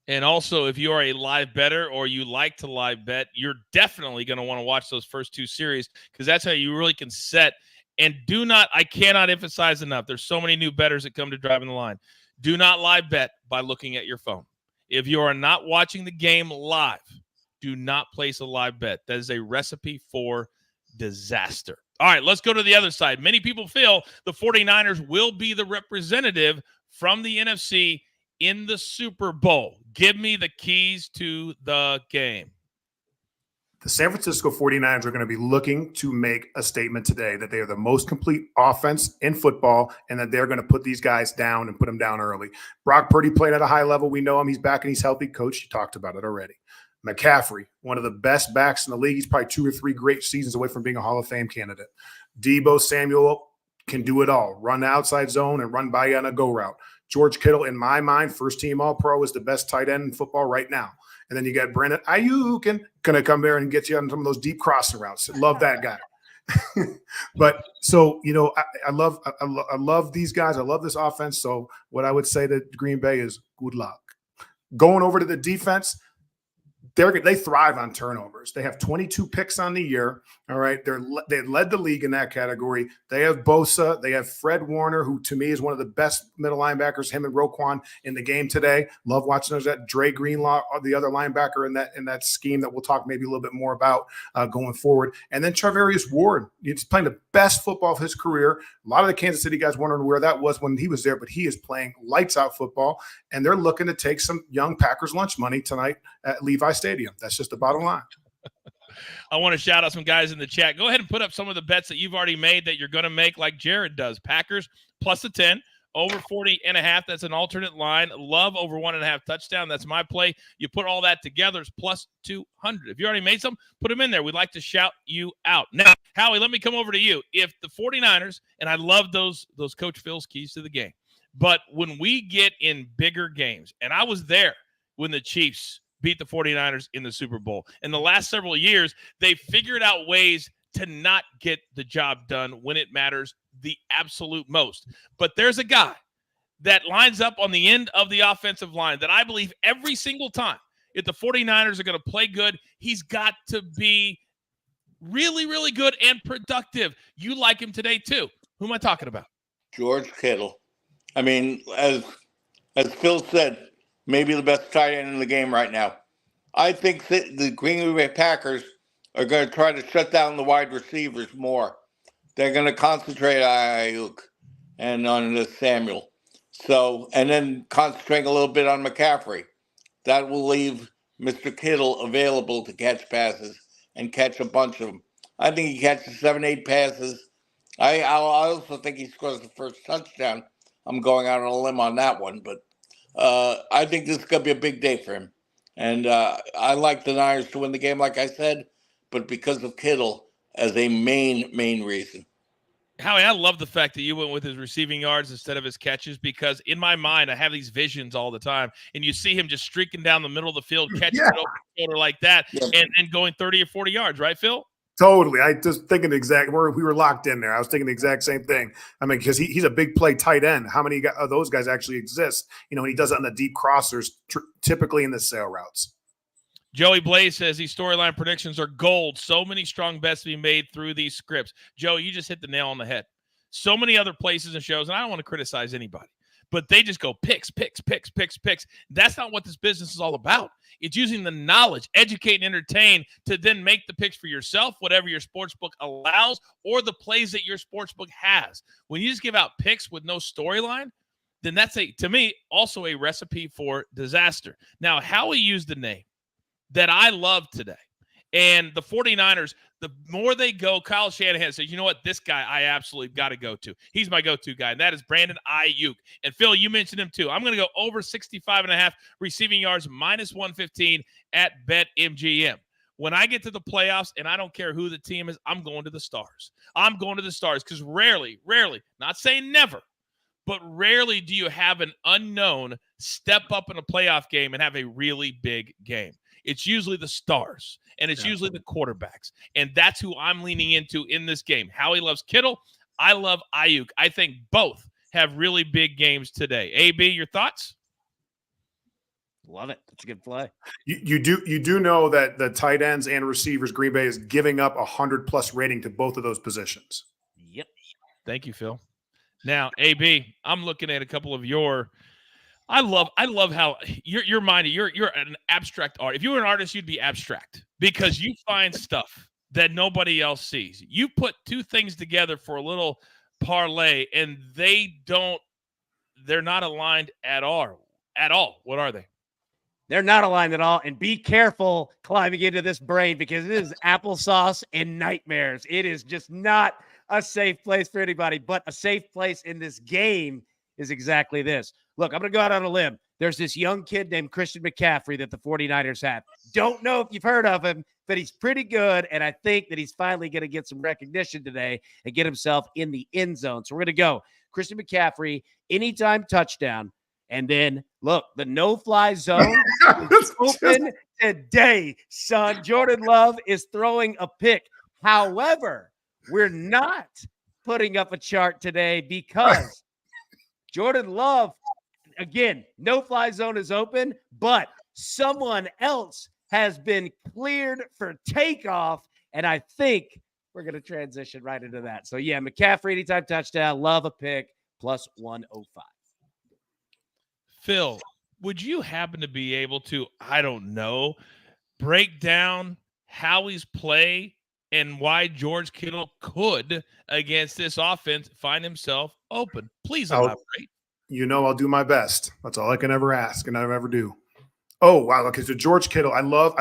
And also, if you are a live bettor or you like to live bet, you're definitely going to want to watch those first 2 series, because that's how you really can set. And I cannot emphasize enough, there's so many new bettors that come to Driving the Line. Do not live bet by looking at your phone. If you are not watching the game live, do not place a live bet. That is a recipe for disaster. All right, let's go to the other side. Many people feel the 49ers will be the representative from the NFC in the Super Bowl. Give me the keys to the game. The San Francisco 49ers are going to be looking to make a statement today that they are the most complete offense in football, and that they're going to put these guys down and put them down early. Brock Purdy played at a high level. We know him. He's back and he's healthy. Coach, you talked about it already. McCaffrey, one of the best backs in the league. He's probably 2 or 3 great seasons away from being a Hall of Fame candidate. Debo Samuel can do it all. Run the outside zone and run by you on a go route. George Kittle, in my mind, first-team All-Pro, is the best tight end in football right now. And then you got Brandon Ayuk going to come there and get you on some of those deep crossing routes. Love that guy. But so, I love these guys. I love this offense. So what I would say to Green Bay is good luck. Going over to the defense, they thrive on turnovers. They have 22 picks on the year. All right. They led the league in that category. They have Bosa. They have Fred Warner, who to me is one of the best middle linebackers, him and Roquan in the game today. Love watching those. That Dre Greenlaw, the other linebacker in that scheme that we'll talk maybe a little bit more about going forward. And then Charvarius Ward, he's playing the best football of his career. A lot of the Kansas City guys wondering where that was when he was there, but he is playing lights out football. And they're looking to take some young Packers lunch money tonight at Levi Stadium. That's just the bottom line. I want to shout out some guys in the chat. Go ahead and put up some of the bets that you've already made that you're going to make like Jared does. Packers plus the 10, over 40.5. That's an alternate line. Love over 1.5 touchdown. That's my play. You put all that together, it's plus 200. If you already made some, put them in there. We'd like to shout you out. Now, Howie, let me come over to you. If the 49ers, and I love those Coach Phil's keys to the game, but when we get in bigger games, and I was there when the Chiefs beat the 49ers in the Super Bowl. In the last several years, they figured out ways to not get the job done when it matters the absolute most. But there's a guy that lines up on the end of the offensive line that I believe every single time, if the 49ers are going to play good, he's got to be really, really good and productive. You like him today too. Who am I talking about? George Kittle. I mean, as Phil said, maybe the best tight end in the game right now. I think that the Green Bay Packers are going to try to shut down the wide receivers more. They're going to concentrate on Ayuk and on Samuel. So, and then concentrate a little bit on McCaffrey. That will leave Mr. Kittle available to catch passes and catch a bunch of them. I think he catches 7-8 passes. I also think he scores the first touchdown. I'm going out on a limb on that one, but I think this is going to be a big day for him. And I like the Niners to win the game, like I said, but because of Kittle as a main reason. Howie, I love the fact that you went with his receiving yards instead of his catches, because in my mind, I have these visions all the time, and you see him just streaking down the middle of the field, catching it over the shoulder like that, and going 30 or 40 yards, right, Phil? Totally. I just thinking the exact, we were locked in there. I was thinking the exact same thing. I mean, because he's a big play tight end. How many of those guys actually exist? You know, he does it on the deep crossers, typically in the sail routes. Joey Blaze says these storyline predictions are gold. So many strong bets to be made through these scripts. Joey, you just hit the nail on the head. So many other places and shows, and I don't want to criticize anybody, but they just go picks. That's not what this business is all about. It's using the knowledge, educate, and entertain to then make the picks for yourself, whatever your sportsbook allows, or the plays that your sportsbook has. When you just give out picks with no storyline, then that's, to me, also a recipe for disaster. Now, Howie used the name that I love today. And the 49ers, the more they go, Kyle Shanahan says, you know what, this guy I absolutely got to go to. He's my go-to guy, and that is Brandon Ayuk. And, Phil, you mentioned him too. I'm going to go over 65.5 receiving yards, minus 115 at BetMGM. When I get to the playoffs, and I don't care who the team is, I'm going to the Stars. I'm going to the Stars because rarely, not saying never, but rarely do you have an unknown step up in a playoff game and have a really big game. It's usually the stars, and it's usually the quarterbacks. And that's who I'm leaning into in this game. Howie loves Kittle. I love Ayuk. I think both have really big games today. AB, your thoughts? Love it. That's a good play. You do know that the tight ends and receivers, Green Bay is giving up 100+ rating to both of those positions. Yep. Thank you, Phil. Now, AB, I'm looking at a couple of your – I love how your mind, you're an abstract art. If you were an artist, you'd be abstract because you find stuff that nobody else sees. You put two things together for a little parlay, and they're not aligned at all. What are they? They're not aligned at all. And be careful climbing into this brain because it is applesauce and nightmares. It is just not a safe place for anybody, but a safe place in this game is exactly this. Look, I'm going to go out on a limb. There's this young kid named Christian McCaffrey that the 49ers have. Don't know if you've heard of him, but he's pretty good, and I think that he's finally going to get some recognition today and get himself in the end zone. So we're going to go Christian McCaffrey, anytime touchdown, and then, look, the no-fly zone is open today, son. Jordan Love is throwing a pick. However, we're not putting up a chart today because Jordan Love, again, no-fly zone is open, but someone else has been cleared for takeoff, and I think we're going to transition right into that. So, yeah, McCaffrey, anytime touchdown, love a pick, plus 105. Phil, would you happen to be able to, I don't know, break down Howie's play and why George Kittle could, against this offense, find himself open? Please elaborate. I'll do my best. That's all I can ever ask, and I ever do. Oh, wow. Okay, so George Kittle, I love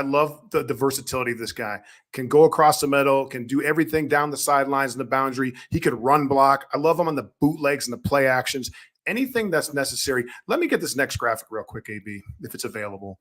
the versatility of this guy. Can go across the middle, can do everything down the sidelines and the boundary. He could run block. I love him on the bootlegs and the play actions. Anything that's necessary. Let me get this next graphic real quick, AB, if it's available,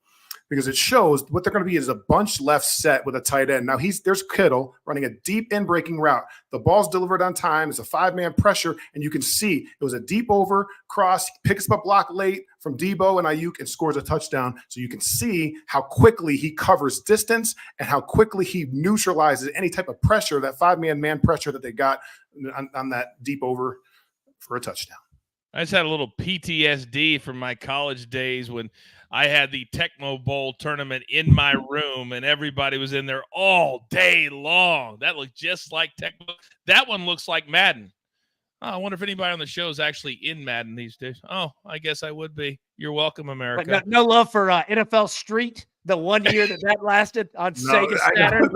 because it shows what they're going to be is a bunch left set with a tight end. Now there's Kittle running a deep in breaking route. The ball's delivered on time. It's a 5-man pressure, and you can see it was a deep over cross. He picks up a block late from Debo and Ayuk and scores a touchdown. So you can see how quickly he covers distance and how quickly he neutralizes any type of pressure, that 5-man pressure that they got on that deep over for a touchdown. I just had a little PTSD from my college days when I had the Tecmo Bowl tournament in my room and everybody was in there all day long. That looked just like Tecmo. That one looks like Madden. Oh, I wonder if anybody on the show is actually in Madden these days. Oh, I guess I would be. You're welcome, America. But no love for NFL Street, the 1 year that lasted on Sega Saturn.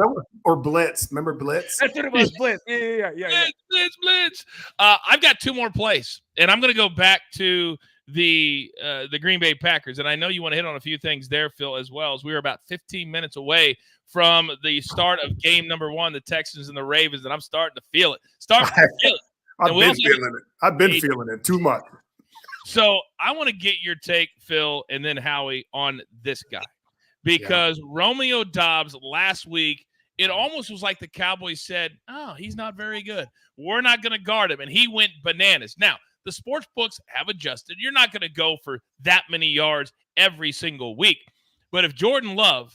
Or Blitz. Remember Blitz? That's what it was, Blitz. Yeah. Blitz. I've got two more plays, and I'm going to go back to the Green Bay Packers. And I know you want to hit on a few things there, Phil, as well, as we were about 15 minutes away from the start of game number 1, the Texans and the Ravens, and I'm starting to feel it. I've been feeling it too much. So I want to get your take, Phil, and then Howie on this guy. Because Romeo Doubs last week, it almost was like the Cowboys said, oh, he's not very good. We're not going to guard him. And he went bananas. Now, the sports books have adjusted. You're not going to go for that many yards every single week. But if Jordan Love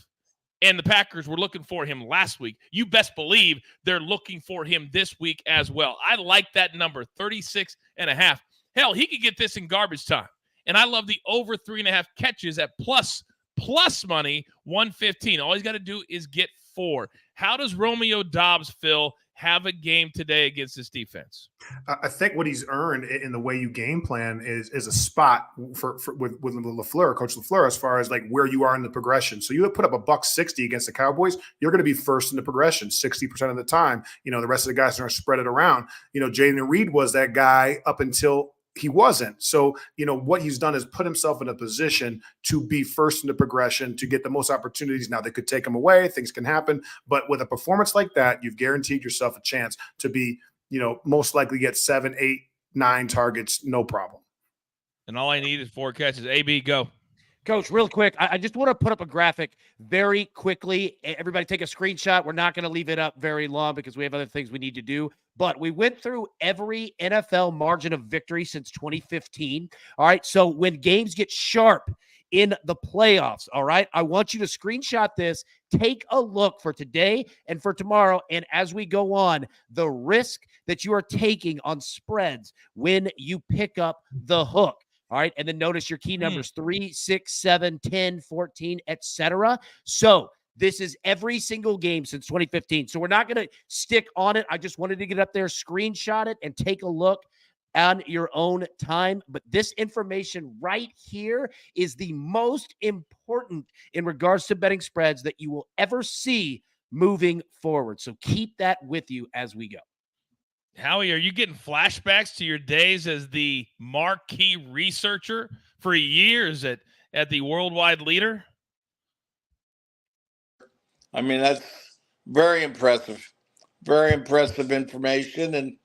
and the Packers were looking for him last week, you best believe they're looking for him this week as well. I like that number, 36.5. Hell, he could get this in garbage time. And I love the over 3.5 catches at plus money, 115. All he's got to do is get 4. How does Romeo Doubs, Phil, have a game today against this defense? I think what he's earned in the way you game plan is a spot with LaFleur, Coach LaFleur, as far as like where you are in the progression. So you put up a $160 against the Cowboys, you're going to be first in the progression 60% of the time. The rest of the guys are going to spread it around. Jaden Reed was that guy up until he wasn't. So, what he's done is put himself in a position to be first in the progression, to get the most opportunities. Now they could take him away. Things can happen. But with a performance like that, you've guaranteed yourself a chance to be, most likely get 7, 8, 9 targets. No problem. And all I need is 4 catches. AB, go. Coach, real quick, I just want to put up a graphic very quickly. Everybody take a screenshot. We're not going to leave it up very long because we have other things we need to do. But we went through every NFL margin of victory since 2015. All right, so when games get sharp in the playoffs, all right, I want you to screenshot this. Take a look for today and for tomorrow. And as we go on, the risk that you are taking on spreads when you pick up the hook. All right. And then notice your key numbers 3, 6, 7, 10, 14, etc. So this is every single game since 2015. So we're not going to stick on it. I just wanted to get up there, screenshot it, and take a look on your own time. But this information right here is the most important in regards to betting spreads that you will ever see moving forward. So keep that with you as we go. Howie, are you getting flashbacks to your days as the marquee researcher for years at the Worldwide Leader? I mean, that's very impressive information. And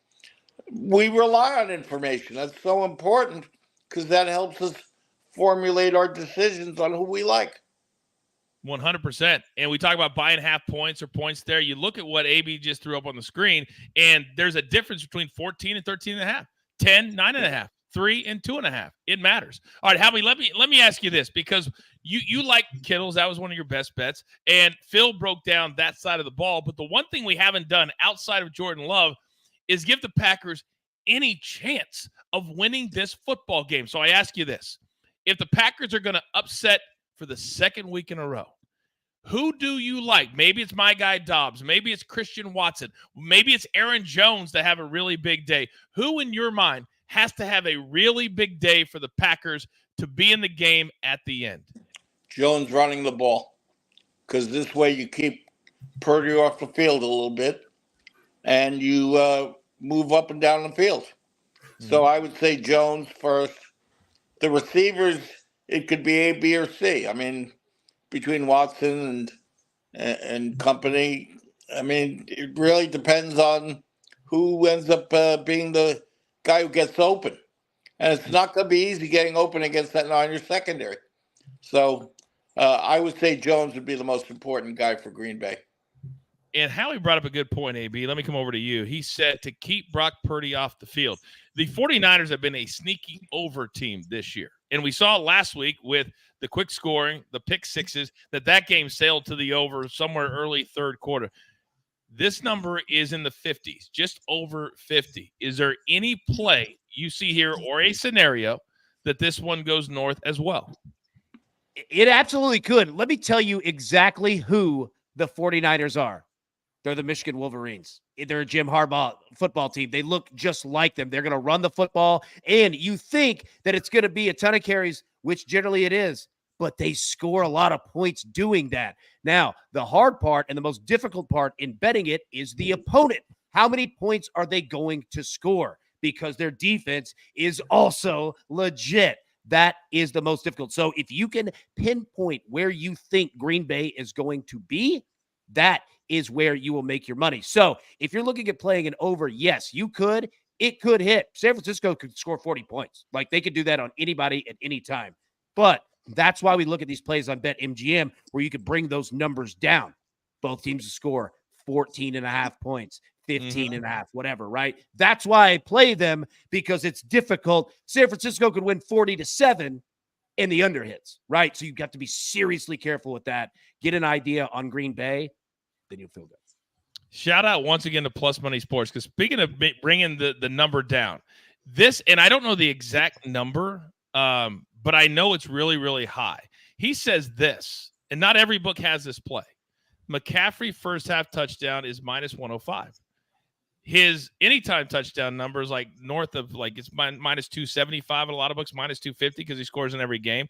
we rely on information. That's so important because that helps us formulate our decisions on who we like. 100%. And we talk about buying half points or points there. You look at what AB just threw up on the screen, and there's a difference between 14 and 13.5, 10, 9.5, 3 and 2.5. It matters. All right, Howie, let me ask you this, because you like Kittles. That was one of your best bets. And Phil broke down that side of the ball. But the one thing we haven't done outside of Jordan Love is give the Packers any chance of winning this football game. So I ask you this. If the Packers are going to upset for the second week in a row, Who do you like? Maybe it's my guy Dobbs. Maybe it's Christian Watson. Maybe it's Aaron Jones to have a really big day. Who in your mind has to have a really big day for the Packers to be in the game at the end? Jones running the ball, because this way you keep Purdy off the field a little bit, and you move up and down the field. So I would say Jones first. The receivers, it could be A, B, or C. I mean, between Watson and company, I mean, it really depends on who ends up being the guy who gets open. And it's not going to be easy getting open against that Niners secondary. So I would say Jones would be the most important guy for Green Bay. And Howie brought up a good point, AB. Let me come over to you. He said to keep Brock Purdy off the field. The 49ers have been a sneaky over team this year. And we saw last week with the quick scoring, the pick sixes, that game sailed to the over somewhere early third quarter. This number is in the 50s, just over 50. Is there any play you see here or a scenario that this one goes north as well? It absolutely could. Let me tell you exactly who the 49ers are. They're the Michigan Wolverines. They're a Jim Harbaugh football team. They look just like them. They're going to run the football, and you think that it's going to be a ton of carries, which generally it is, but they score a lot of points doing that. Now, the hard part and the most difficult part in betting it is the opponent. How many points are they going to score? Because their defense is also legit. That is the most difficult. So if you can pinpoint where you think Green Bay is going to be, that is where you will make your money. So if you're looking at playing an over, yes, you could. It could hit. San Francisco could score 40 points. Like, they could do that on anybody at any time. But that's why we look at these plays on BetMGM, where you could bring those numbers down. Both teams to score 14.5 points, 15.5, whatever, right? That's why I play them, because it's difficult. San Francisco could win 40-7 and the under hits, right? So you've got to be seriously careful with that. Get an idea on Green Bay, then you'll feel good. Shout out once again to Plus Money Sports, because speaking of bringing the number down, this, and I don't know the exact number, but I know it's really, really high. He says this, and not every book has this play. McCaffrey first half touchdown is minus 105. His anytime touchdown number is like north of, like, it's minus 275 in a lot of books, minus 250 because he scores in every game.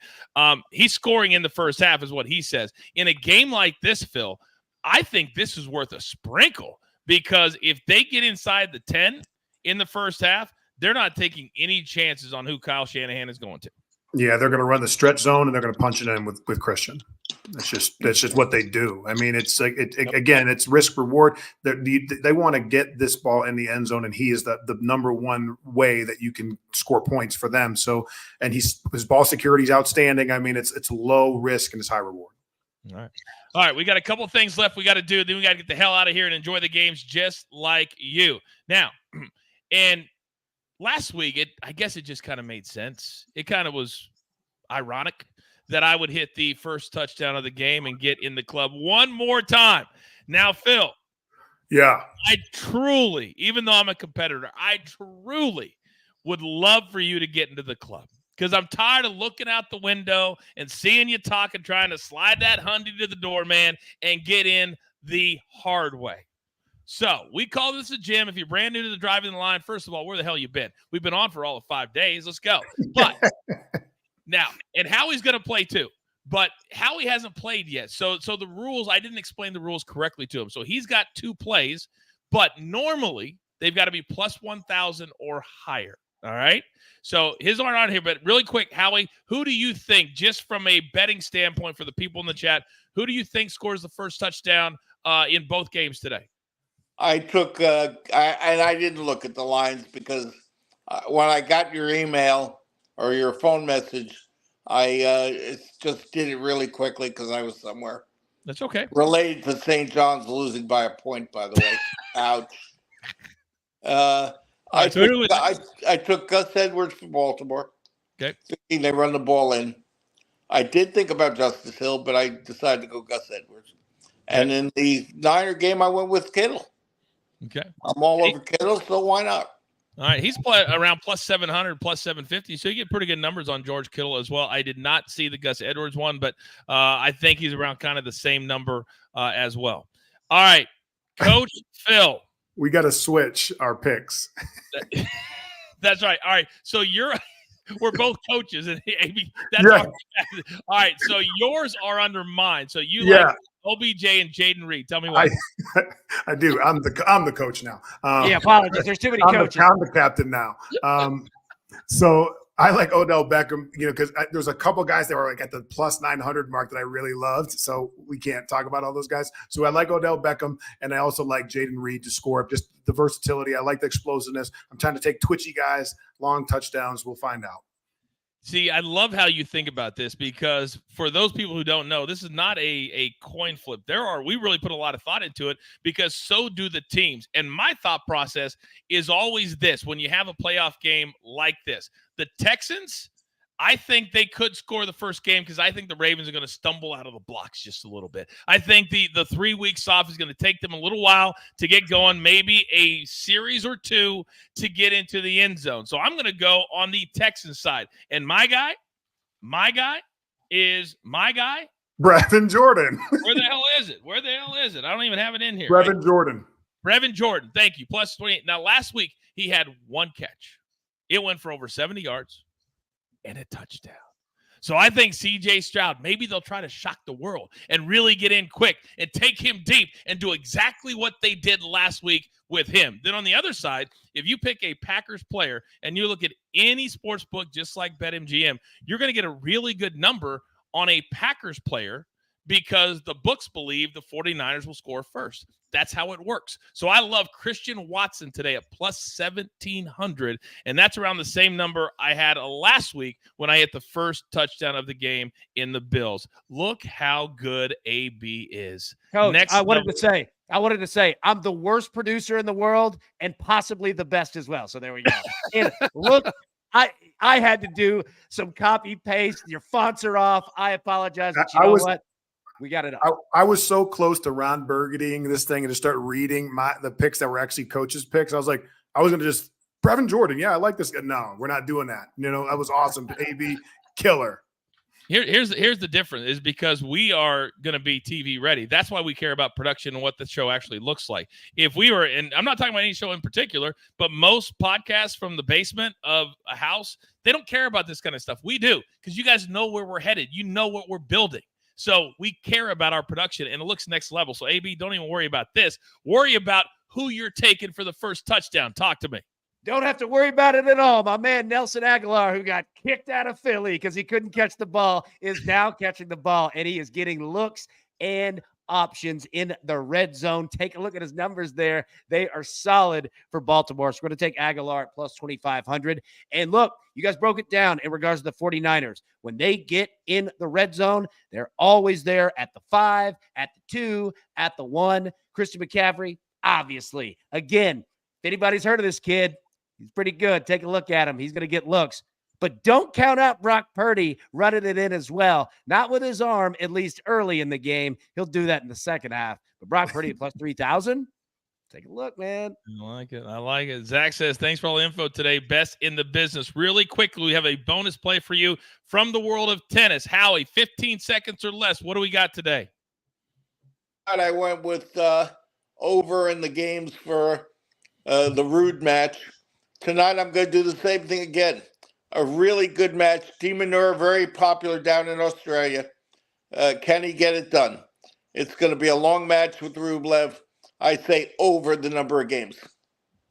He's scoring in the first half is what he says. In a game like this, Phil, I think this is worth a sprinkle, because if they get inside the 10 in the first half, they're not taking any chances on who Kyle Shanahan is going to. Yeah, they're going to run the stretch zone, and they're going to punch it in with Christian. That's just what they do. I mean, it's like again, it's risk reward. They want to get this ball in the end zone, and he is the number one way that you can score points for them. So, and his ball security is outstanding. I mean, it's low risk and it's high reward. All right. We got a couple things left we got to do. Then we got to get the hell out of here and enjoy the games just like you. Now, and last week, I guess it just kind of made sense. It kind of was ironic that I would hit the first touchdown of the game and get in the club one more time. Now, Phil. Yeah. I truly, even though I'm a competitor, I truly would love for you to get into the club, because I'm tired of looking out the window and seeing you talking, trying to slide that hundy to the door, man, and get in the hard way. So we call this a gym. If you're brand new to the driving the line, first of all, where the hell you been? We've been on for all of 5 days. Let's go. But now, and Howie's going to play too, but Howie hasn't played yet. So the rules, I didn't explain the rules correctly to him. So he's got 2 plays, but normally they've got to be plus 1,000 or higher. All right. So his aren't on here, but really quick, Howie, who do you think, just from a betting standpoint for the people in the chat, who do you think scores the first touchdown in both games today? I took, and I didn't look at the lines, because when I got your email or your phone message, I just did it really quickly because I was somewhere. That's okay. Related to St. John's losing by a point, by the way. Ouch. I took Gus Edwards from Baltimore. Okay. Thinking they run the ball in. I did think about Justice Hill, but I decided to go Gus Edwards. And in the Niner game, I went with Kittle. Okay. I'm all over Kittle, so why not? All right, he's around plus 700, plus 750, so you get pretty good numbers on George Kittle as well. I did not see the Gus Edwards one, but I think he's around kind of the same number as well. All right, Coach Phil. We got to switch our picks. That's right. All right, so we're both coaches, and that's Yeah. all right. So yours are under mine. So you like OBJ and Jaden Reed. Tell me why. I do. I'm the coach now. Apologies. There's too many coaches. I'm the captain now. So I like Odell Beckham, because there's a couple guys that were like at the plus 900 mark that I really loved. So we can't talk about all those guys. So I like Odell Beckham, and I also like Jaden Reed to score. Just the versatility. I like the explosiveness. I'm trying to take twitchy guys, long touchdowns. We'll find out. See, I love how you think about this, because for those people who don't know, this is not a coin flip. We really put a lot of thought into it, because so do the teams. And my thought process is always this: when you have a playoff game like this, the Texans, I think they could score the first game, because I think the Ravens are going to stumble out of the blocks just a little bit. I think the 3 weeks off is going to take them a little while to get going, maybe a series or two to get into the end zone. So I'm going to go on the Texans side. And my guy is Brevin Jordan. Where the hell is it? I don't even have it in here. Brevin Jordan. Brevin Jordan. Thank you. Plus 28. Now, last week he had one catch. It went for over 70 yards. And a touchdown. So I think C.J. Stroud, maybe they'll try to shock the world and really get in quick and take him deep and do exactly what they did last week with him. Then on the other side, if you pick a Packers player and you look at any sports book, just like BetMGM, you're going to get a really good number on a Packers player, because the books believe the 49ers will score first. That's how it works. So I love Christian Watson today at plus 1,700, and that's around the same number I had last week when I hit the first touchdown of the game in the Bills. Look how good AB is. Coach, I wanted to say, I'm the worst producer in the world and possibly the best as well. So there we go. And look, I had to do some copy paste. Your fonts are off. I apologize, but you know what? We got it up. I was so close to Ron Burgundying this thing and to start reading the picks that were actually coaches' picks. I was like, I was going to just Brevin Jordan. Yeah, I like this guy. No, we're not doing that. That was awesome. AB killer. Here's the difference, is because we are going to be TV ready. That's why we care about production and what the show actually looks like. If we were, and I'm not talking about any show in particular, but most podcasts from the basement of a house, they don't care about this kind of stuff. We do, because you guys know where we're headed. You know what we're building. So we care about our production, and it looks next level. So, AB, don't even worry about this. Worry about who you're taking for the first touchdown. Talk to me. Don't have to worry about it at all. My man Nelson Aguilar, who got kicked out of Philly because he couldn't catch the ball, is now catching the ball, and he is getting looks and options in the red zone. Take a look at his numbers there. They are solid for Baltimore. So we're going to take Aguilar at plus 2,500. And look, you guys broke it down in regards to the 49ers. When they get in the red zone, they're always there at the 5, at the 2, at the 1. Christian McCaffrey, obviously. Again, if anybody's heard of this kid, he's pretty good. Take a look at him. He's going to get looks. But don't count out Brock Purdy running it in as well. Not with his arm, at least early in the game. He'll do that in the second half. But Brock Purdy at plus 3,000. Take a look, man. I like it. Zach says, thanks for all the info today. Best in the business. Really quickly, we have a bonus play for you from the world of tennis. Howie, 15 seconds or less. What do we got today? I went with over in the games for the Rude match. Tonight, I'm going to do the same thing again. A really good match. De Minaur, very popular down in Australia. Can he get it done? It's going to be a long match with Rublev. I say over the number of games.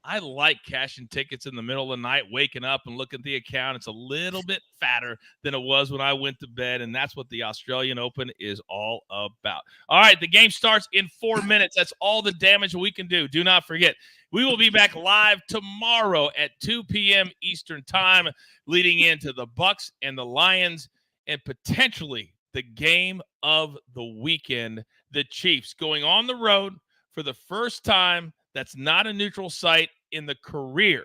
I like cashing tickets in the middle of the night, waking up and looking at the account. It's a little bit fatter than it was when I went to bed, and that's what the Australian Open is all about. All right, the game starts in 4 minutes. That's all the damage we can do. Do not forget, we will be back live tomorrow at 2 p.m. Eastern time, leading into the Bucks and the Lions, and potentially the game of the weekend, the Chiefs going on the road for the first time. That's not a neutral site in the career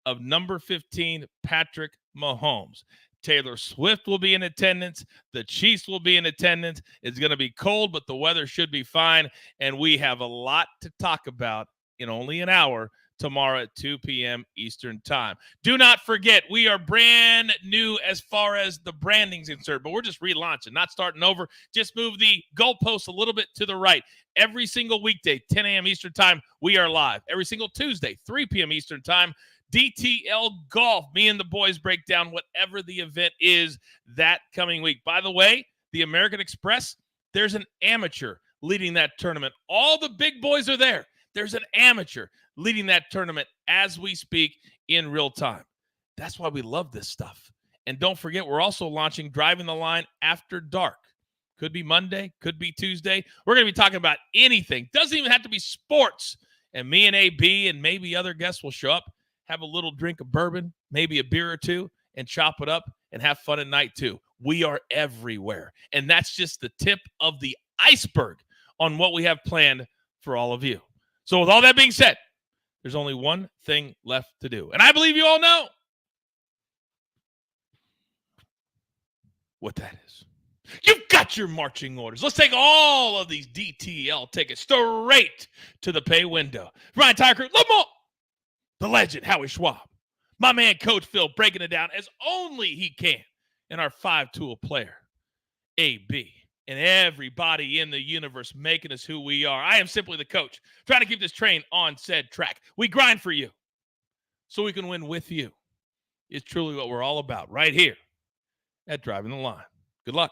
of number 15, Patrick Mahomes. Taylor Swift will be in attendance. The Chiefs will be in attendance. It's going to be cold, but the weather should be fine. And we have a lot to talk about in only an hour tomorrow at 2 p.m. Eastern time. Do not forget, we are brand new as far as the branding's concerned, but we're just relaunching, not starting over. Just move the goalposts a little bit to the right. Every single weekday, 10 a.m. Eastern time, we are live. Every single Tuesday, 3 p.m. Eastern time, DTL Golf. Me and the boys break down whatever the event is that coming week. By the way, the American Express, there's an amateur leading that tournament. All the big boys are there. There's an amateur leading that tournament as we speak in real time. That's why we love this stuff. And don't forget, we're also launching Driving the Line After Dark. Could be Monday, could be Tuesday. We're going to be talking about anything. Doesn't even have to be sports. And me and AB and maybe other guests will show up, have a little drink of bourbon, maybe a beer or two, and chop it up and have fun at night too. We are everywhere. And that's just the tip of the iceberg on what we have planned for all of you. So with all that being said, there's only one thing left to do. And I believe you all know what that is. You've got your marching orders. Let's take all of these DTL tickets straight to the pay window. Ryan Tiger, Lamar, the legend, Howie Schwab, my man, Coach Phil, breaking it down as only he can, and our five-tool player, AB, and everybody in the universe making us who we are. I am simply the coach, trying to keep this train on said track. We grind for you so we can win with you. It's truly what we're all about right here at Driving the Line. Good luck.